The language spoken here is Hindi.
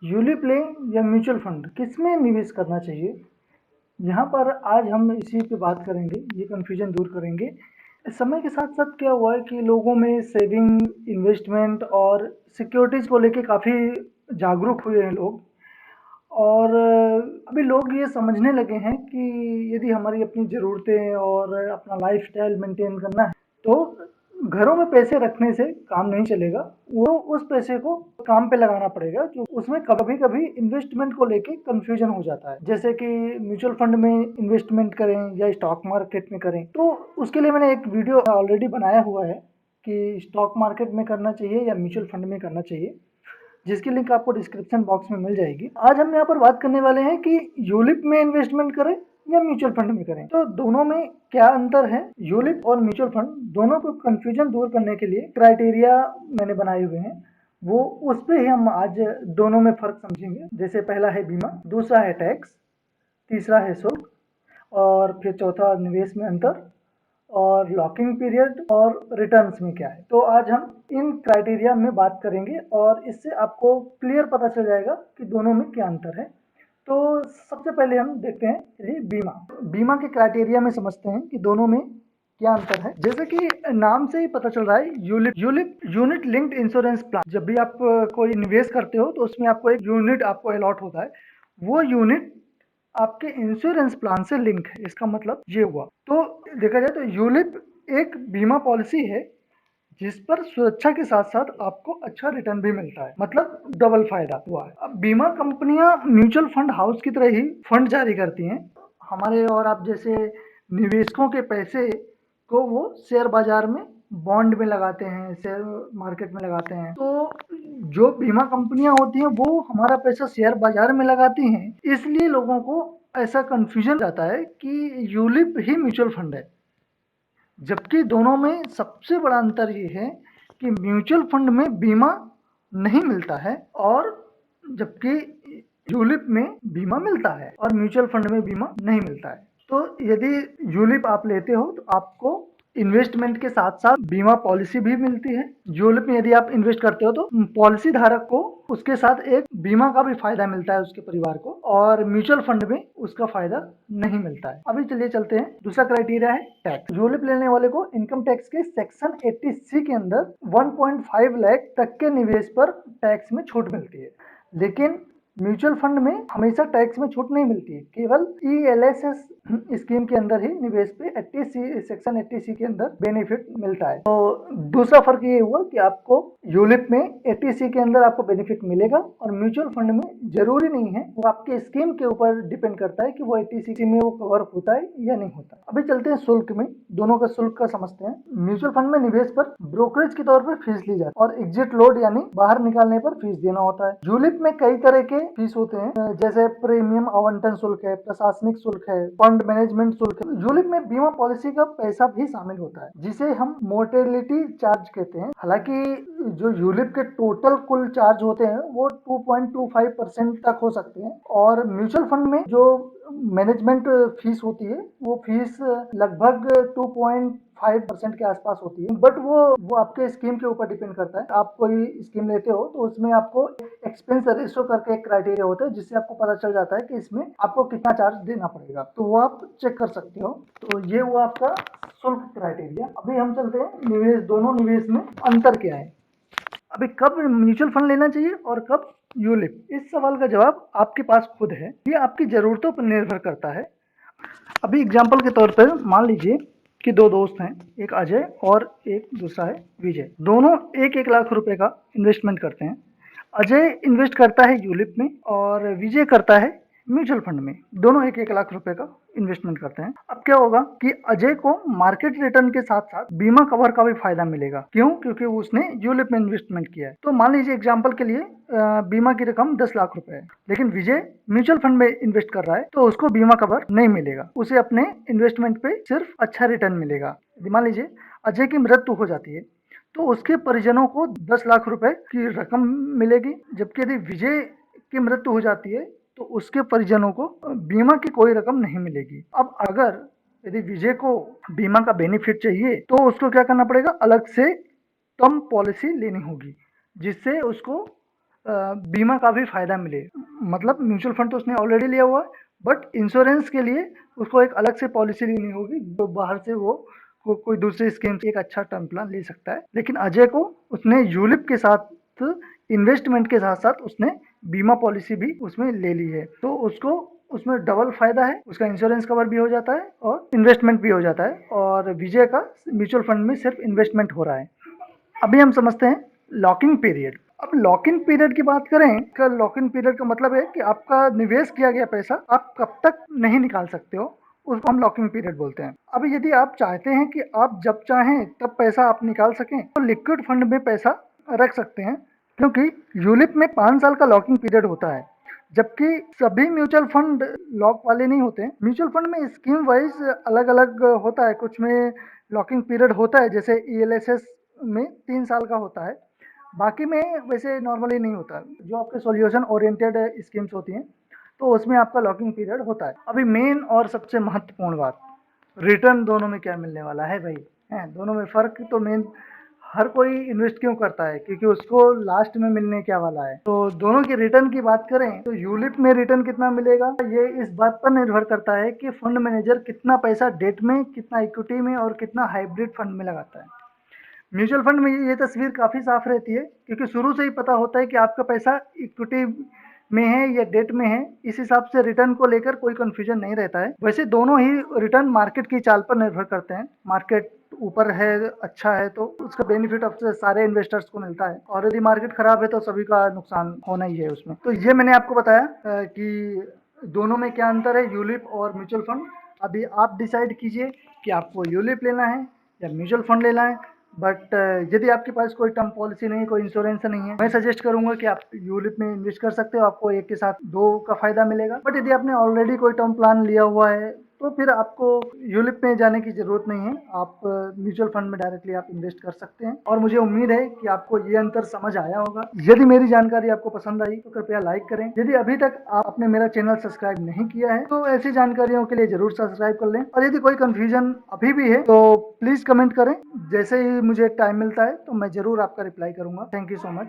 यूलिप लें या म्यूचुअल फंड, किसमें निवेश करना चाहिए? यहाँ पर आज हम इसी पे बात करेंगे, ये कन्फ्यूजन दूर करेंगे। समय के साथ साथ क्या हुआ है कि लोगों में सेविंग, इन्वेस्टमेंट और सिक्योरिटीज़ को लेके काफ़ी जागरूक हुए हैं लोग। और अभी लोग ये समझने लगे हैं कि यदि हमारी अपनी ज़रूरतें और अपना लाइफ़स्टाइल मेंटेन करना है, तो घरों में पैसे रखने से काम नहीं चलेगा। वो उस पैसे को काम पे लगाना पड़ेगा, जो उसमें कभी-कभी इन्वेस्टमेंट को लेके कन्फ्यूजन हो जाता है। जैसे कि म्यूचुअल फंड में इन्वेस्टमेंट करें या स्टॉक मार्केट में करें। तो उसके लिए मैंने एक वीडियो ऑलरेडी बनाया हुआ है कि स्टॉक मार्केट में करना चाहिए या म्यूचुअल फंड में करना चाहिए, जिसकी लिंक आपको डिस्क्रिप्शन बॉक्स में मिल जाएगी। आज हम यहाँ पर बात करने वाले हैं कि यूलिप में इन्वेस्टमेंट करें या म्यूचुअल फंड में करें। तो दोनों में क्या अंतर है? यूलिप और म्यूचुअल फंड दोनों को कन्फ्यूजन दूर करने के लिए क्राइटेरिया मैंने बनाए हुए हैं, वो उस पे ही हम आज दोनों में फ़र्क समझेंगे। जैसे पहला है बीमा, दूसरा है टैक्स, तीसरा है शुल्क और फिर चौथा निवेश में अंतर और लॉकिंग पीरियड और रिटर्न्स में क्या है। तो आज हम इन क्राइटेरिया में बात करेंगे और इससे आपको क्लियर पता चल जाएगा कि दोनों में क्या अंतर है। तो सबसे पहले हम देखते हैं ये बीमा। बीमा के क्राइटेरिया में समझते हैं कि दोनों में क्या अंतर है। जैसे कि नाम से ही पता चल रहा है, ULIP ULIP unit linked insurance plan. जब भी आप कोई निवेश करते हो तो उसमें आपको एक यूनिट आपको अलॉट होता है, वो यूनिट आपके इंश्योरेंस प्लान से लिंक है। इसका मतलब ये हुआ। तो देखा जाए तो यूलिप एक बीमा पॉलिसी है जिस पर सुरक्षा के साथ साथ आपको अच्छा रिटर्न भी मिलता है, मतलब डबल फायदा हुआ है। अब बीमा कंपनियां म्यूचुअल फंड हाउस की तरह ही फंड जारी करती हैं। हमारे और आप जैसे निवेशकों के पैसे को वो शेयर बाजार में, बॉन्ड में लगाते हैं, शेयर मार्केट में लगाते हैं। तो जो बीमा कंपनियां होती हैं वो हमारा पैसा शेयर बाजार में लगाती हैं, इसलिए लोगों को ऐसा कंफ्यूजन जाता है कि यूलिप ही म्यूचुअल फंड है। जबकि दोनों में सबसे बड़ा अंतर ये है कि म्यूचुअल फंड में बीमा नहीं मिलता है, और जबकि यूलिप में बीमा मिलता है और म्यूचुअल फंड में बीमा नहीं मिलता है। तो यदि यूलिप आप लेते हो तो आपको इन्वेस्टमेंट के साथ साथ बीमा पॉलिसी भी मिलती है। यूलिप में यदि आप इन्वेस्ट करते हो तो पॉलिसी धारक को उसके साथ एक बीमा का भी फायदा मिलता है उसके परिवार को, और म्यूचुअल फंड में उसका फायदा नहीं मिलता है। अभी चलिए चलते हैं, दूसरा क्राइटेरिया है टैक्स। यूलिप लेने वाले को इनकम टैक्स के सेक्शन 80C के अंदर 1.5 लाख तक के निवेश पर टैक्स में छूट मिलती है। लेकिन म्यूचुअल फंड में हमेशा टैक्स में छूट नहीं मिलती है, केवल ELSS स्कीम के अंदर ही निवेश पे 80C, सेक्शन 80C के अंदर बेनिफिट मिलता है। तो दूसरा फर्क ये हुआ कि आपको यूलिप में 80C के अंदर आपको बेनिफिट मिलेगा और म्यूचुअल फंड में जरूरी नहीं है, वो आपके स्कीम के ऊपर डिपेंड करता है कि वो 80C में वो कवर होता है या नहीं होता। अभी चलते हैं शुल्क में, दोनों का शुल्क का समझते हैं। म्यूचुअल फंड में निवेश पर ब्रोकरेज के तौर पर फीस ली जाती है और एग्जिट लोड यानी बाहर निकालने पर फीस देना होता है। यूलिप में कई तरह के फीस होते हैं, जैसे प्रीमियम आवंटन शुल्क है, प्रशासनिक शुल्क है, फंड मैनेजमेंट शुल्क है। यूलिप में बीमा पॉलिसी का पैसा भी शामिल होता है, जिसे हम मोर्टेलिटी चार्ज कहते हैं। हालांकि जो यूलिप के टोटल कुल चार्ज होते हैं वो 2.25% तक हो सकते हैं, और म्यूचुअल फंड में जो मैनेजमेंट फीस होती है वो फीस लगभग 2.5% के आसपास होती है। बट वो आपके स्कीम के ऊपर डिपेंड करता है। आप कोई स्कीम लेते हो तो उसमें आपको एक्सपेंस रेशियो करके एक क्राइटेरिया होता है, जिससे आपको पता चल जाता है कि इसमें आपको कितना चार्ज देना पड़ेगा, तो वो आप चेक कर सकते हो। तो ये हुआ आपका शुल्क क्राइटेरिया। अभी हम चलते हैं निवेश, दोनों निवेश में अंतर क्या है। अभी कब म्यूचुअल फंड लेना चाहिए और कब यूलिप, इस सवाल का जवाब आपके पास खुद है। ये आपकी ज़रूरतों पर निर्भर करता है। अभी एग्जाम्पल के तौर पर मान लीजिए कि दो दोस्त हैं, एक अजय और एक दूसरा है विजय। दोनों 1-1 लाख रुपए का इन्वेस्टमेंट करते हैं। अजय इन्वेस्ट करता है यूलिप में और विजय करता है म्यूचुअल फंड में। दोनों 1-1 लाख रुपए का इन्वेस्टमेंट करते हैं। अब क्या होगा कि अजय को मार्केट रिटर्न के साथ साथ बीमा कवर का भी फायदा मिलेगा। क्यों? क्योंकि उसने यूलिप में इन्वेस्टमेंट किया है। तो मान लीजिए एग्जाम्पल के लिए बीमा की रकम 10 लाख रुपए है, लेकिन विजय म्यूचुअल फंड में इन्वेस्ट कर रहा है तो उसको बीमा कवर नहीं मिलेगा, उसे अपने इन्वेस्टमेंट पे सिर्फ अच्छा रिटर्न मिलेगा। मान लीजिए अजय की मृत्यु हो जाती है तो उसके परिजनों को 10 लाख रुपए की रकम मिलेगी, जबकि यदि विजय की मृत्यु हो जाती है तो उसके परिजनों को बीमा की कोई रकम नहीं मिलेगी। अब अगर यदि विजय को बीमा का बेनिफिट चाहिए तो उसको क्या करना पड़ेगा, अलग से टर्म पॉलिसी लेनी होगी, जिससे उसको बीमा का भी फ़ायदा मिले। मतलब म्यूचुअल फंड तो उसने ऑलरेडी लिया हुआ है, बट इंश्योरेंस के लिए उसको एक अलग से पॉलिसी लेनी होगी, जो बाहर से वो कोई दूसरी स्कीम से एक अच्छा टर्म प्लान ले सकता है। लेकिन अजय को उसने यूलिप के साथ इन्वेस्टमेंट के साथ-साथ उसने बीमा पॉलिसी भी उसमें ले ली है। तो उसको उसमें डबल फ़ायदा है, उसका इंश्योरेंस कवर भी हो जाता है और इन्वेस्टमेंट भी हो जाता है, और विजय का म्यूचुअल फंड में सिर्फ़ इन्वेस्टमेंट हो रहा है। अभी हम समझते हैं लॉकिंग पीरियड। अब लॉकिंग पीरियड की बात करें, का लॉकिंग पीरियड का मतलब है कि आपका निवेश किया गया पैसा आप कब तक नहीं निकाल सकते हो, उसको हम लॉकिंग पीरियड बोलते हैं। अब यदि आप चाहते हैं कि आप जब चाहें तब पैसा आप निकाल सकें, तो लिक्विड फंड में पैसा रख सकते हैं, क्योंकि यूलिप में 5 साल का लॉकिंग पीरियड होता है, जबकि सभी म्यूचुअल फंड लॉक वाले नहीं होते हैं। म्यूचुअल फंड में स्कीम वाइज अलग-अलग होता है, कुछ में लॉकिंग पीरियड होता है, जैसे ईएलएसएस में 3 साल का होता है, बाकी में वैसे नॉर्मली नहीं होता। जो आपके सॉल्यूशन ओरिएंटेड स्कीम्स होती हैं, तो उसमें आपका लॉकिंग पीरियड होता है। अभी मेन और सबसे महत्वपूर्ण बात, रिटर्न दोनों में क्या मिलने वाला है भाई? हैं, दोनों में फ़र्क तो मेन, हर कोई इन्वेस्ट क्यों करता है? क्योंकि उसको लास्ट में मिलने क्या वाला है। तो दोनों के रिटर्न की बात करें तो यूलिप में रिटर्न कितना मिलेगा, ये इस बात पर निर्भर करता है कि फंड मैनेजर कितना पैसा डेट में, कितना इक्विटी में और कितना हाइब्रिड फंड में लगाता है। म्यूचुअल फंड में ये तस्वीर काफ़ी साफ रहती है, क्योंकि शुरू से ही पता होता है कि आपका पैसा इक्विटी में है या डेट में है। इस हिसाब से रिटर्न को लेकर कोई कंफ्यूजन नहीं रहता है। वैसे दोनों ही रिटर्न मार्केट की चाल पर निर्भर करते हैं। मार्केट ऊपर है, अच्छा है, तो उसका बेनिफिट अब से सारे इन्वेस्टर्स को मिलता है, और यदि मार्केट खराब है तो सभी का नुकसान होना ही है उसमें। तो ये मैंने आपको बताया कि दोनों में क्या अंतर है, यूलिप और म्यूचुअल फंड। अभी आप डिसाइड कीजिए कि आपको यूलिप लेना है या म्यूचुअल फंड लेना है। बट यदि आपके पास कोई टर्म पॉलिसी नहीं है, कोई इंश्योरेंस नहीं है, मैं सजेस्ट करूंगा कि आप यूलिप में इन्वेस्ट कर सकते हो, आपको एक के साथ दो का फायदा मिलेगा। बट यदि आपने ऑलरेडी कोई टर्म प्लान लिया हुआ है, तो फिर आपको यूलिप में जाने की ज़रूरत नहीं है, आप म्यूचुअल फंड में डायरेक्टली आप इन्वेस्ट कर सकते हैं। और मुझे उम्मीद है कि आपको ये अंतर समझ आया होगा। यदि मेरी जानकारी आपको पसंद आई तो कृपया लाइक करें। यदि अभी तक आपने मेरा चैनल सब्सक्राइब नहीं किया है, तो ऐसी जानकारियों के लिए ज़रूर सब्सक्राइब कर लें। और यदि कोई कन्फ्यूजन अभी भी है तो प्लीज़ कमेंट करें। जैसे ही मुझे टाइम मिलता है तो मैं ज़रूर आपका रिप्लाई करूँगा। Thank you so much.